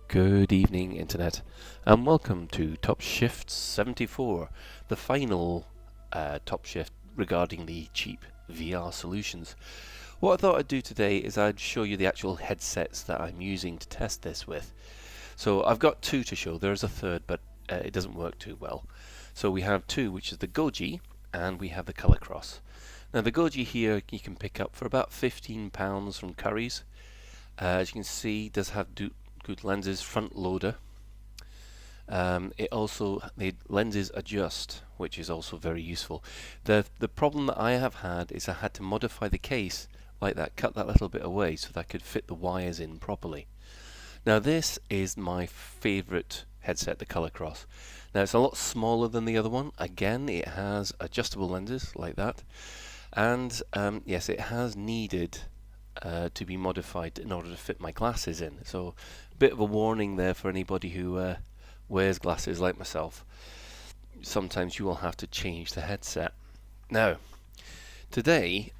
Good evening, Internet, and welcome to Top Shift 74, the final Top Shift regarding the cheap VR solutions. What I thought I'd do today is I'd show you the actual headsets that I'm using to test this with. So I've got two to show. There's a third, but it doesn't work too well. So we have two, which is the Goji, and we have the Color Cross. Now the Goji here you can pick up for about £15 from Curry's. As you can see, it does have good lenses, front loader. The lenses adjust, which is also very useful. The problem that I have had is I had to modify the case like that, cut that little bit away so that I could fit the wires in properly. Now this is my favorite headset, the Color Cross. Now it's a lot smaller than the other one. Again, it has adjustable lenses like that, and yes, it has needed to be modified in order to fit my glasses in. So a bit of a warning there for anybody who wears glasses like myself. Sometimes you will have to change the headset. Now, today,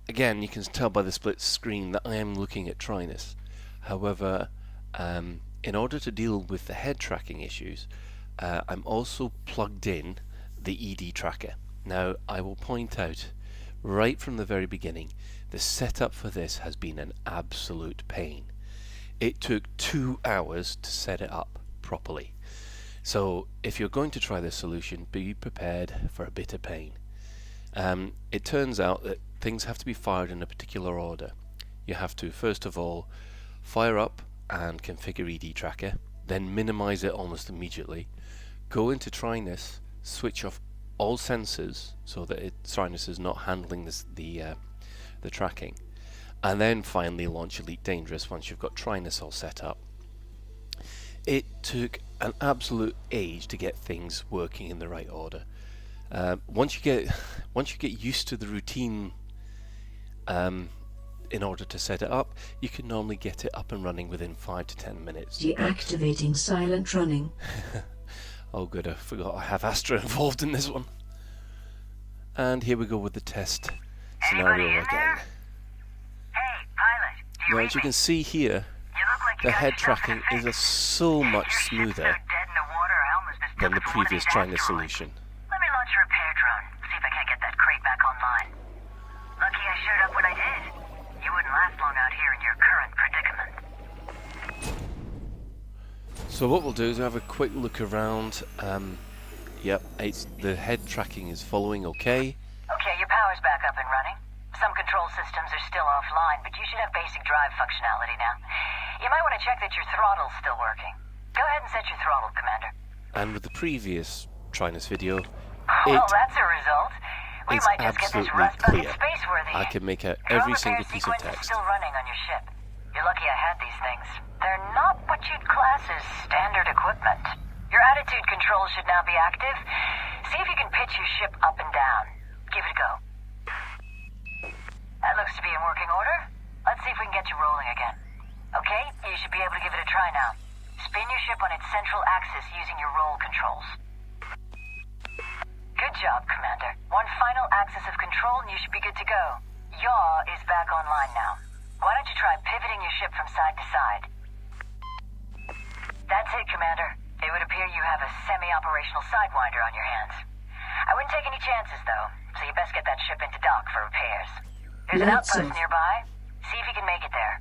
again, you can tell by the split screen that I am looking at Trinus. However, in order to deal with the head tracking issues, I'm also plugged in the EdTracker. Now, I will point out right from the very beginning, the setup for this has been an absolute pain. It took 2 hours to set it up properly. So if you're going to try this solution, be prepared for a bit of pain. It turns out that things have to be fired in a particular order. You have to first of all fire up and configure EdTracker, then minimize it almost immediately, go into Trinus, switch off all sensors so that Trinus is not handling the tracking, and then finally launch Elite Dangerous once you've got Trinus all set up. It took an absolute age to get things working in the right order. Once you get used to the routine in order to set it up, you can normally get it up and running within 5 to 10 minutes. Deactivating silent running. Oh good, I forgot I have Astra involved in this one. And here we go with the test scenario again. Hey, pilot, do you Now read as you me? can see here, You look like you the got head yourself in tracking a is fix. so much Your ship's so smoother dead in the water, I almost mistook than the it for one of previous these Trinus asteroids. solution. Let me launch a repair drone, see if I can't get that crate back online. Lucky I showed up when I did. You wouldn't last long out here in your current predicament. So what we'll do is have a quick look around. Yep, the head tracking is following okay. Okay, your power's back up and running. Some control systems are still offline, but you should have basic drive functionality now. You might want to check that your throttle's still working. Go ahead and set your throttle, Commander. And with the previous Trinus video, Well, that's a result. We it's might just get this absolutely rust bucket clear. space worthy. I can make out Drone every repair single piece of sequence is text. still running on your ship. You're lucky I had these things. They're not what you'd class as standard equipment. Your attitude controls should now be active. See if you can pitch your ship up and down. Give it a go. That looks to be in working order. Let's see if we can get you rolling again. Okay, you should be able to give it a try now. Spin your ship on its central axis using your roll controls. Good job, Commander. One final axis of control and you should be good to go. Yaw is back online now. Why don't you try pivoting your ship from side to side? That's it, Commander. It would appear you have a semi-operational Sidewinder on your hands. I wouldn't take any chances, though, so you best get that ship into dock for repairs. There's an Lights outpost off. nearby. See if you can make it there.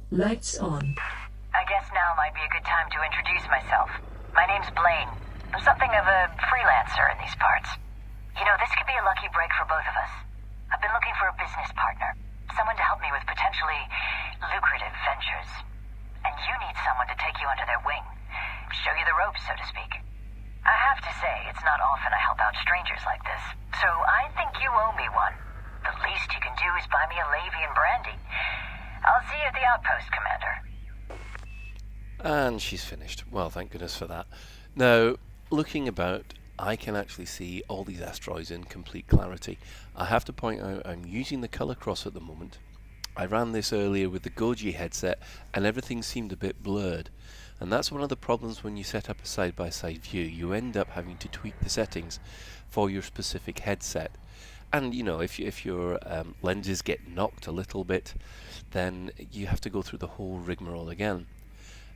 Lights on. I guess now might be a good time to introduce myself. My name's Blaine. I'm something of a freelancer in these parts. You know, this could be a lucky break for both of us. I've been looking for a business partner, someone to help me with potentially lucrative ventures. And you need someone to take you under their wing, show you the ropes, so to speak. I have to say, it's not often I help out strangers like this, so I think you owe me one. The least you can do is buy me a Levy and brandy. I'll see you at the outpost, Commander. And she's finished. Well, thank goodness for that. Now, looking about, I can actually see all these asteroids in complete clarity. I have to point out I'm using the Color Cross at the moment. I ran this earlier with the Goji headset and everything seemed a bit blurred. And that's one of the problems when you set up a side-by-side view. You end up having to tweak the settings for your specific headset. And you know, if your lenses get knocked a little bit, then you have to go through the whole rigmarole again.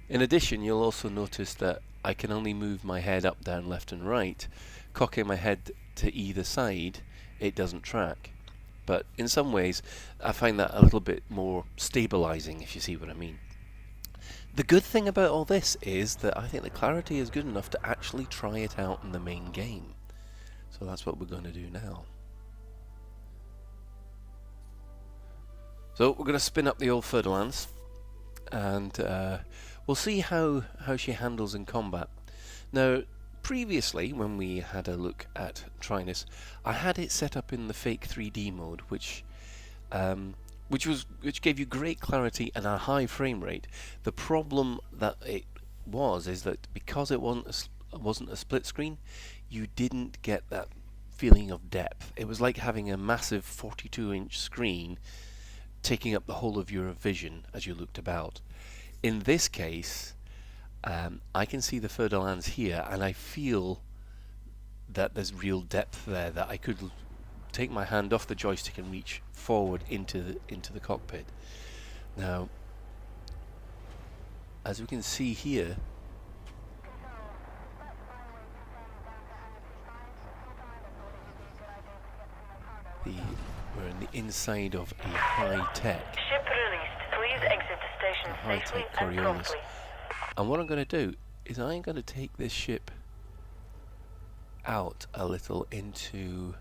In addition, you'll also notice that I can only move my head up, down, left and right. Cocking my head to either side, it doesn't track. But in some ways, I find that a little bit more stabilizing, if you see what I mean. The good thing about all this is that I think the clarity is good enough to actually try it out in the main game. So that's what we're going to do now. So we're going to spin up the old Fer-de-Lance, and we'll see how she handles in combat. Now, previously, when we had a look at Trinus, I had it set up in the fake 3D mode, which gave you great clarity and a high frame rate. The problem that it was is that because it wasn't a split screen, you didn't get that feeling of depth. It was like having a massive 42-inch screen taking up the whole of your vision as you looked about. In this case, I can see the Fer-de-Lance here, and I feel that there's real depth there, that I could take my hand off the joystick and reach forward into the cockpit. Now, as we can see here, we're in the inside of a high-tech Ship released. Please exit the station safely and Coriolis. promptly. And what I'm going to do is I'm going to take this ship out a little into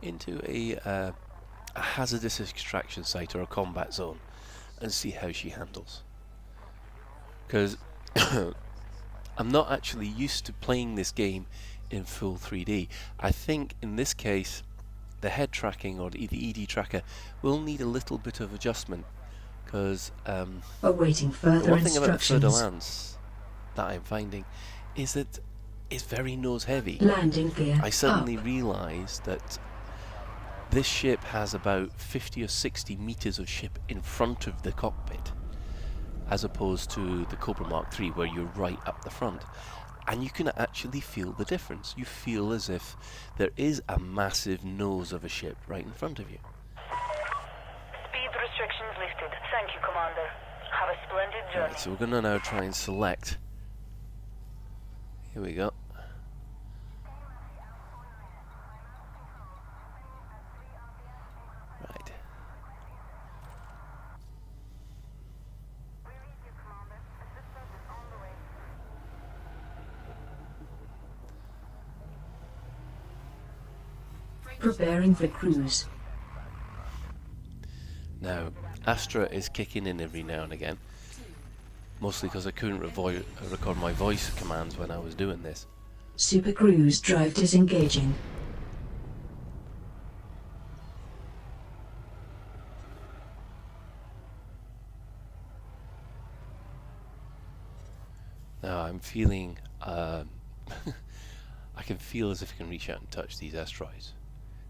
a hazardous extraction site or a combat zone and see how she handles. Because I'm not actually used to playing this game in full 3D. I think in this case the head tracking or the EdTracker will need a little bit of adjustment, because Awaiting the further one thing about the instructions. Fer-de-Lance that I'm finding is that it's very nose heavy. Landing gear I suddenly up. realised that this ship has about 50 or 60 metres of ship in front of the cockpit, as opposed to the Cobra Mark III where you're right up the front. And you can actually feel the difference. You feel as if there is a massive nose of a ship right in front of you. Speed restrictions lifted. Thank you, Commander. Have a splendid journey. Right, so we're going to now try and select. Here we go. Right. Preparing for cruise. Now, Astra is kicking in every now and again, mostly because I couldn't record my voice commands when I was doing this. Super cruise drive disengaging. Now I'm feeling, I can feel as if I can reach out and touch these asteroids.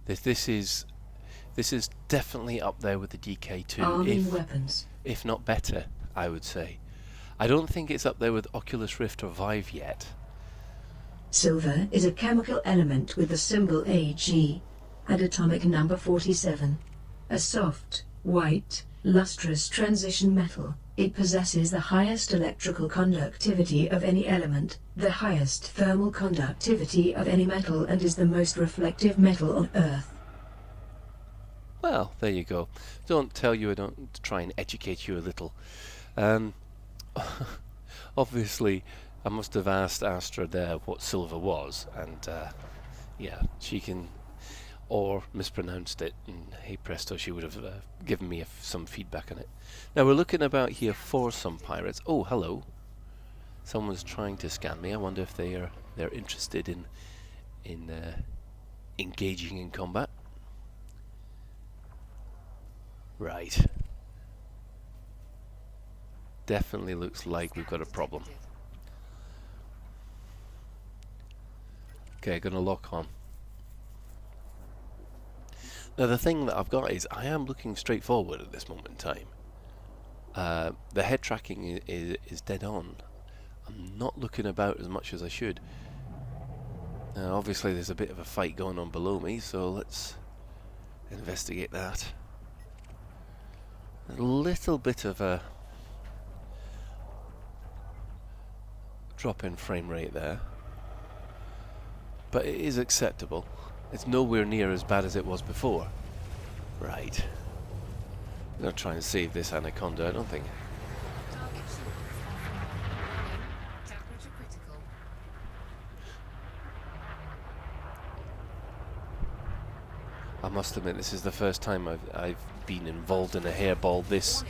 This is definitely up there with the DK2, Arming weapons. if not better, I would say. I don't think it's up there with Oculus Rift or Vive yet. Silver is a chemical element with the symbol Ag and atomic number 47. A soft, white, lustrous transition metal, it possesses the highest electrical conductivity of any element, the highest thermal conductivity of any metal, and is the most reflective metal on Earth. Well, there you go. Don't tell you I don't try and educate you a little. Obviously, I must have asked Astra there what silver was, and yeah, she can, or mispronounced it, and hey presto, she would have given me some feedback on it. Now we're looking about here for some pirates. Oh, hello. Someone's trying to scan me. I wonder if they're interested in engaging in combat. Right. Definitely looks like we've got a problem. Okay, gonna lock on. Now the thing that I've got is I am looking straight forward at this moment in time. The head tracking is dead on. I'm not looking about as much as I should. Now obviously there's a bit of a fight going on below me, so let's investigate that. A little bit of a drop in frame rate there, but it is acceptable. It's nowhere near as bad as it was before. Right. I'm going to try and save this anaconda, I don't think. Target shields offline. Temperature critical. I must admit, this is the first time I've been involved in a hairball this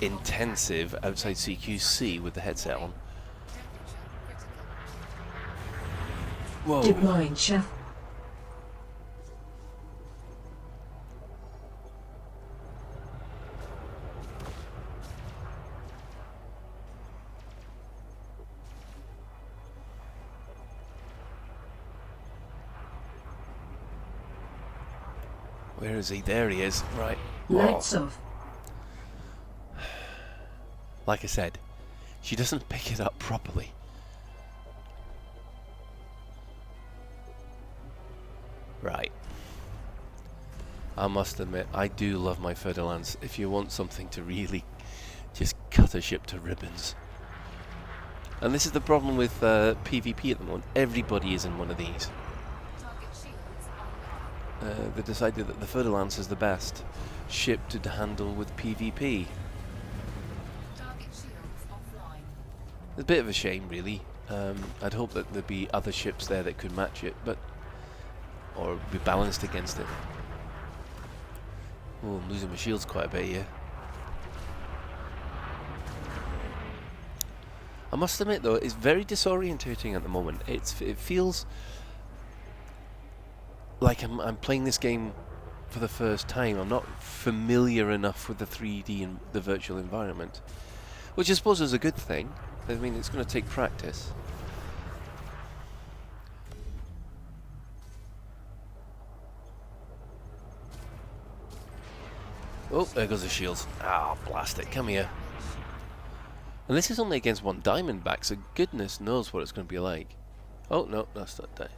intensive outside CQC with the headset on. Temperature critical. Whoa. Deploying chef. Where is he? There he is. Right. Lights Oh. off. Like I said, she doesn't pick it up properly. Right. I must admit, I do love my Fer-de-Lance if you want something to really just cut a ship to ribbons. And this is the problem with PvP at the moment. Everybody is in one of these. Target shields online. They decided that the Fer-de-Lance is the best ship to handle with PvP. Target shields offline. It's a bit of a shame, really. I'd hope that there'd be other ships there that could match it, or be balanced against it. Oh, I'm losing my shields quite a bit here. I must admit, though, it's very disorientating at the moment. It feels like I'm playing this game for the first time. I'm not familiar enough with the 3D and the virtual environment, which I suppose is a good thing. I mean, it's going to take practice. Oh, there goes the shields. Ah, blast it. Come here. And this is only against one Diamondback, so goodness knows what it's going to be like. Oh, no, that's not die.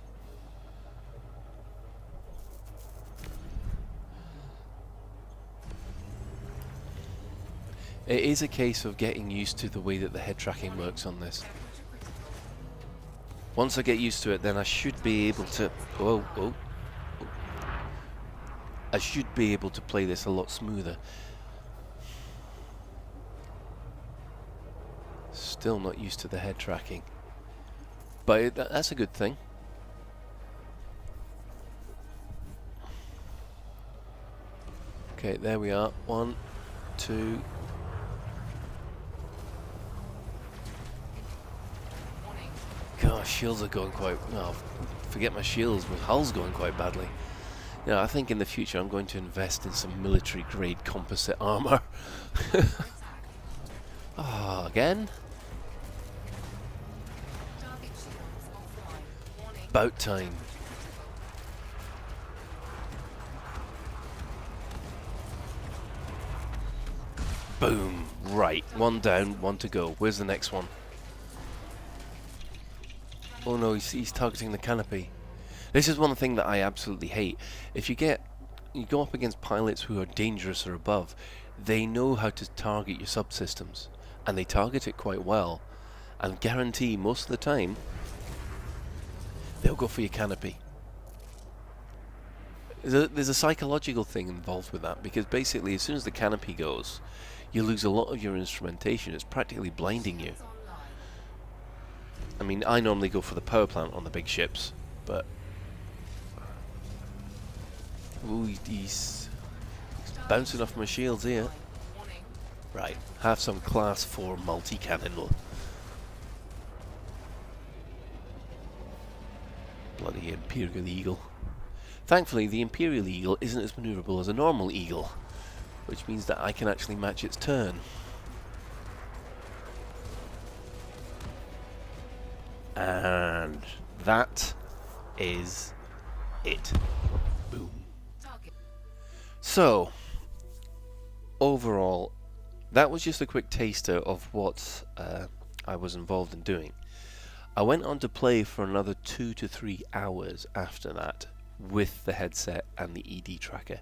It is a case of getting used to the way that the head tracking works on this. Once I get used to it, then I should be able to... Oh. I should be able to play this a lot smoother. Still not used to the head tracking. But that's a good thing. Okay, there we are. 1, 2... Gosh, shields are going quite... Oh, forget my shields, my hull's going quite badly. Yeah, I think in the future I'm going to invest in some military-grade composite armor. Ah, again? Target shields offline. Warning. About time. Boom. Right, one down, one to go. Where's the next one? Oh no, he's targeting the canopy. This is one thing that I absolutely hate. If you go up against pilots who are dangerous or above, they know how to target your subsystems, and they target it quite well, and guarantee most of the time they'll go for your canopy. There's a psychological thing involved with that, because basically as soon as the canopy goes, you lose a lot of your instrumentation. It's practically blinding you. I mean, I normally go for the power plant on the big ships, but... Ooh, he's bouncing off my shields here. Right, have some class 4 multi-cannon. Bloody Imperial Eagle. Thankfully, the Imperial Eagle isn't as maneuverable as a normal Eagle, which means that I can actually match its turn. And that is it. Boom. So, overall, that was just a quick taster of what I was involved in doing. I went on to play for another 2 to 3 hours after that, with the headset and the EdTracker.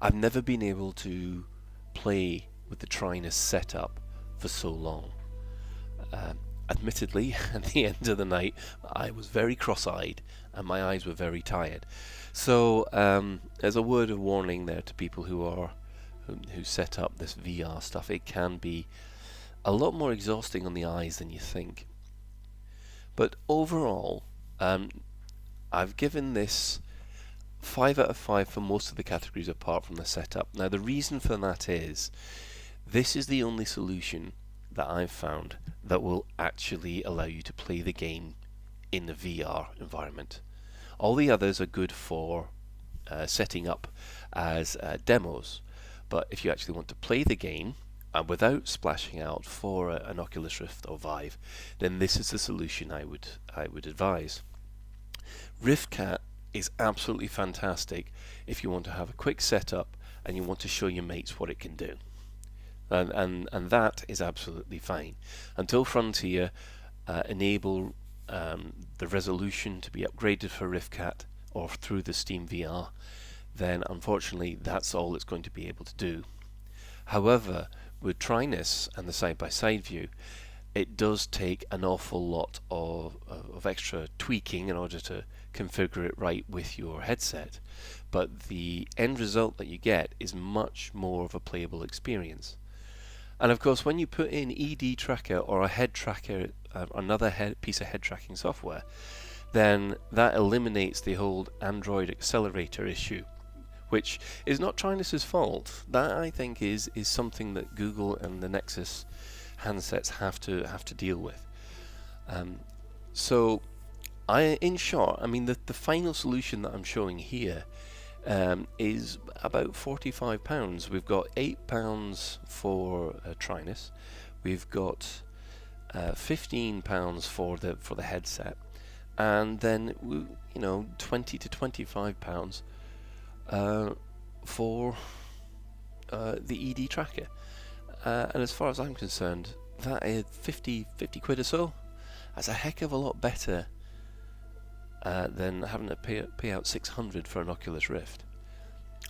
I've never been able to play with the Trinus setup for so long. Admittedly, at the end of the night, I was very cross-eyed and my eyes were very tired. So there's a word of warning there to people who set up this VR stuff. It can be a lot more exhausting on the eyes than you think. But overall, I've given this 5 out of 5 for most of the categories apart from the setup. Now the reason for that is this is the only solution that I've found that will actually allow you to play the game in the VR environment. All the others are good for setting up as demos, but if you actually want to play the game without splashing out for an Oculus Rift or Vive, then this is the solution I would advise. RiftCat is absolutely fantastic if you want to have a quick setup and you want to show your mates what it can do. And that is absolutely fine. Until Frontier enable the resolution to be upgraded for RiftCat or through the Steam VR, then unfortunately that's all it's going to be able to do. However, with Trinus and the side-by-side view, it does take an awful lot of extra tweaking in order to configure it right with your headset, but the end result that you get is much more of a playable experience. And of course, when you put in EdTracker or a head tracker, another piece of head tracking software, then that eliminates the whole Android accelerator issue, which is not Trinus's fault. That, I think, is something that Google and the Nexus handsets have to deal with. So, in short, I mean, the final solution that I'm showing here is about £45. We've got £8 for Trinus. We've got £15 for the headset, and then £20 to £25 for the EdTracker. And as far as I'm concerned, that is 50 quid or so. That's a heck of a lot better than having to pay out 600 for an Oculus Rift.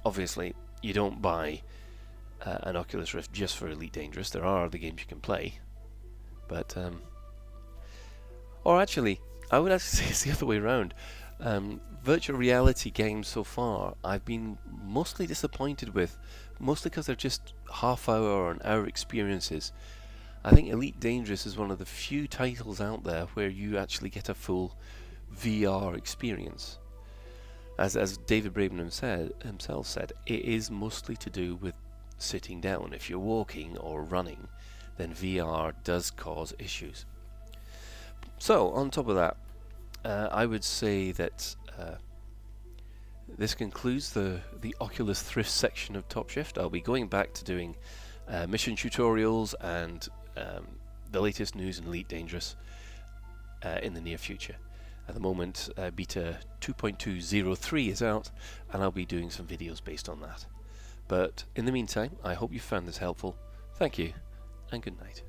Obviously, you don't buy an Oculus Rift just for Elite Dangerous. There are other games you can play, but or actually, I would actually say it's the other way around. Virtual reality games so far, I've been mostly disappointed with, mostly because they're just half-hour or an hour experiences. I think Elite Dangerous is one of the few titles out there where you actually get a full VR experience. As David Braben himself said, it is mostly to do with sitting down. If you're walking or running, then VR does cause issues. So, on top of that, I would say that this concludes the Oculus Thrift section of Top Shift. I'll be going back to doing mission tutorials and the latest news in Elite Dangerous in the near future. At the moment, beta 2.203 is out, and I'll be doing some videos based on that. But in the meantime, I hope you found this helpful. Thank you, and good night.